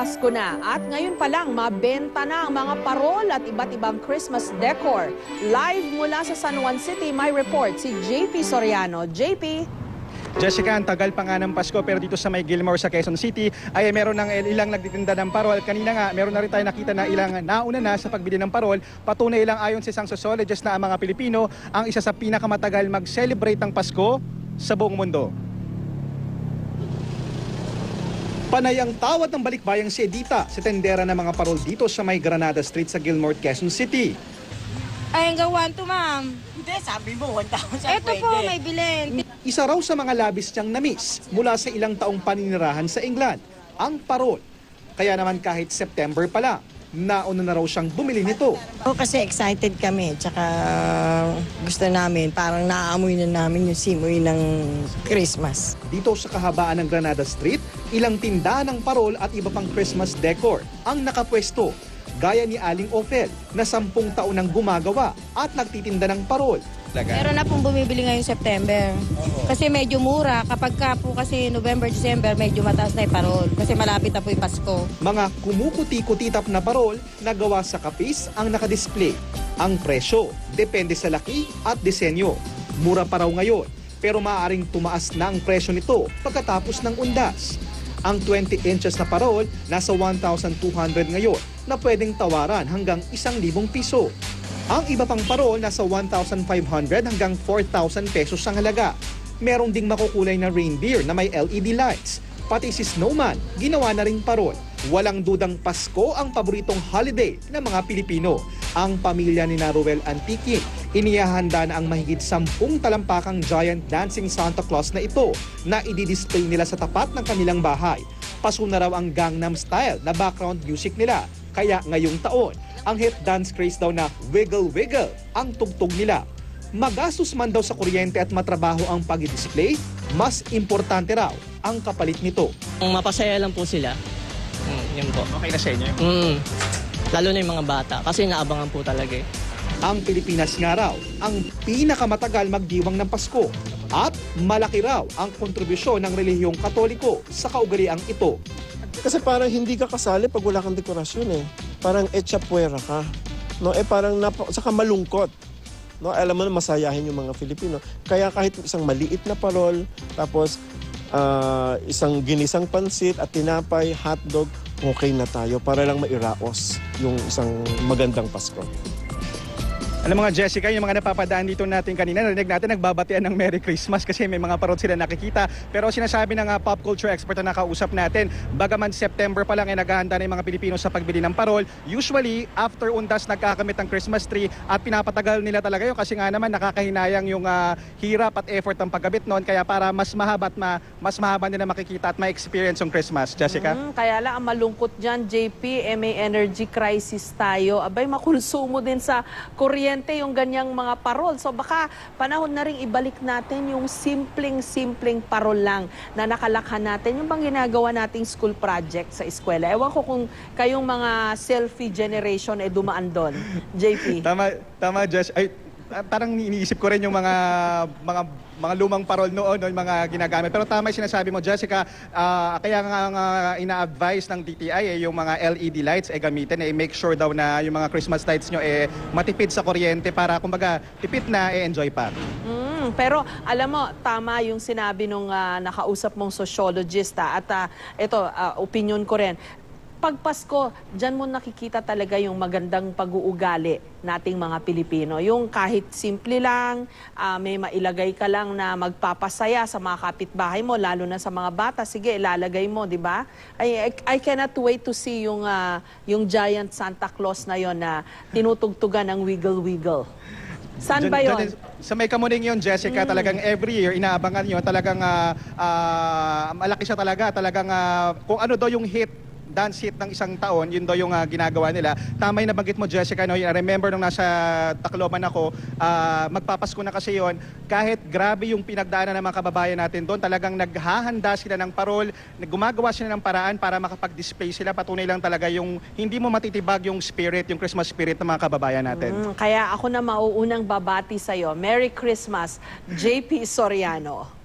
Pasko na at ngayon pa lang mabenta na ang mga parol at iba't ibang Christmas decor. Live mula sa San Juan City, may report si JP Soriano. JP? Jessica, ang tagal pa nga ng Pasko pero dito sa may Gilmore sa Quezon City ay meron ng ilang nagtitinda ng parol. Kanina nga, meron na rin tayo nakita na ilang nauna na sa pagbili ng parol. Patunay lang ayon sa isang sociologist na ang mga Pilipino ang isa sa pinakamatagal mag-celebrate ng Pasko sa buong mundo. Panay ang tawad ng balikbayang si Edita, si tendera ng mga parol dito sa may Granada Street sa Gilmore, Quezon City. Ay, hanggang 1 to, ma'am. Hindi, sabi mo, 1,000 Ito pwede. po, may bilhin. Isa raw sa mga labis niyang na-miss mula sa ilang taong paninirahan sa England, ang parol. Kaya naman kahit September pa lang, nauna na raw siyang bumili nito. Oh, kasi excited kami, tsaka gusto namin, parang naaamoy na namin yung simoy ng Christmas. Dito sa kahabaan ng Granada Street, ilang tindahan ng parol at iba pang Christmas decor ang nakapwesto. Gaya ni Aling Ophel na 10 taon nang gumagawa at nagtitinda ng parol. Meron na pong bumibili ngayong September. Kasi medyo mura. Kapag ka po kasi November, December, medyo mataas na yung parol. Kasi malapit na po yung Pasko. Mga kumukuti-kutitap na parol na gawa sa kapis ang nakadisplay. Ang presyo, depende sa laki at disenyo. Mura pa raw ngayon, pero maaaring tumaas na ang presyo nito pagkatapos ng undas. Ang 20 inches na parol nasa 1,200 ngayon na pwedeng tawaran hanggang 1,000 piso. Ang iba pang parol nasa 1,500 hanggang 4,000 pesos ang halaga. Meron ding makukulay na reindeer na may LED lights. Pati si Snowman, ginawa na ring parol. Walang dudang Pasko ang paboritong holiday ng mga Pilipino. Ang pamilya ni Ruel Antiquin, inihahanda na ang mahigit 10 talampakang giant dancing Santa Claus na ito na i-display nila sa tapat ng kanilang bahay. Paso na raw ang Gangnam Style na background music nila. Kaya ngayong taon, ang hit dance craze daw na Wiggle Wiggle ang tugtog nila. Magastos man daw sa kuryente at matrabaho ang pag-display, mas importante raw ang kapalit nito. Mapasaya lang po sila. Yun po. Okay na sa inyo? Lalo na yung mga bata kasi naabangan po talaga eh. Ang Pilipinas nga raw ang pinakamatagal magdiwang ng Pasko at malaki raw ang kontribusyon ng relihiyong Katoliko sa kaugaliang ito. Kasi parang hindi ka kasali pag wala kang dekorasyon eh. Parang etcha puwera ka. No? Parang saka malungkot. No? Alam mo na masayahin yung mga Filipino. Kaya kahit isang maliit na parol, tapos isang ginisang pansit at tinapay, hotdog, okay na tayo para lang mairaos yung isang magandang Pasko. Alam mga Jessica, yung mga napapadaan dito natin kanina, narinig natin nagbabatian ng Merry Christmas kasi may mga parol sila nakikita. Pero sinasabi ng pop culture expert na nakausap natin, bagaman September pa lang ay naghahanda na yung mga Pilipino sa pagbili ng parol, usually after undas nagkakamit ng Christmas tree at pinapatagal nila talaga yun kasi nga naman nakakahinayang yung hirap at effort ng pagkabit noon. Kaya para mas mahaba at mas mahaba nila makikita at ma-experience yung Christmas. Jessica? Kaya lang ang malungkot dyan, JP, may energy crisis tayo. Abay, makonsumo din sa kuryente yung ganyang mga parol. So baka panahon na rin ibalik natin yung simpleng parol lang na nakalakhan natin. Yung bang ginagawa nating school project sa eskwela. Ewan ko kung kayong mga selfie generation dumaan doon, JP. Tama, Jess. Ay, parang iniisip ko rin yung mga lumang parol noon, yung mga ginagamit. Pero tama yung sinasabi mo, Jessica, kaya nga ina-advise ng DTI yung mga LED lights gamitin, make sure daw na yung mga Christmas lights nyo matipid sa kuryente para kumbaga tipid na enjoy pa. Pero alam mo, tama yung sinabi nung nakausap mong sociologist at ito, opinion ko rin. Pag Pasko, dyan mo nakikita talaga yung magandang pag-uugali nating mga Pilipino. Yung kahit simple lang, may mailagay ka lang na magpapasaya sa mga kapitbahay mo, lalo na sa mga bata. Sige, ilalagay mo, di ba? I cannot wait to see yung giant Santa Claus na yon na tinutugtugan ng Wiggle Wiggle. Saan ba yun? Sa may Kamuning yun, Jessica, talagang every year inaabangan yun. Talagang malaki siya talaga. Talagang kung ano daw yung hit dance hit ng isang taon, yun daw yung ginagawa nila. Tama yung nabanggit mo, Jessica, no? I remember nung nasa Tacloban ako, magpapasko na kasi yun, kahit grabe yung pinagdaanan ng mga kababayan natin doon, talagang naghahanda sila ng parol, gumagawa sila ng paraan para makapag-display sila. Patunay lang talaga yung hindi mo matitibag yung spirit, yung Christmas spirit ng mga kababayan natin. Kaya ako na mauunang babati sa'yo. Merry Christmas, JP Soriano.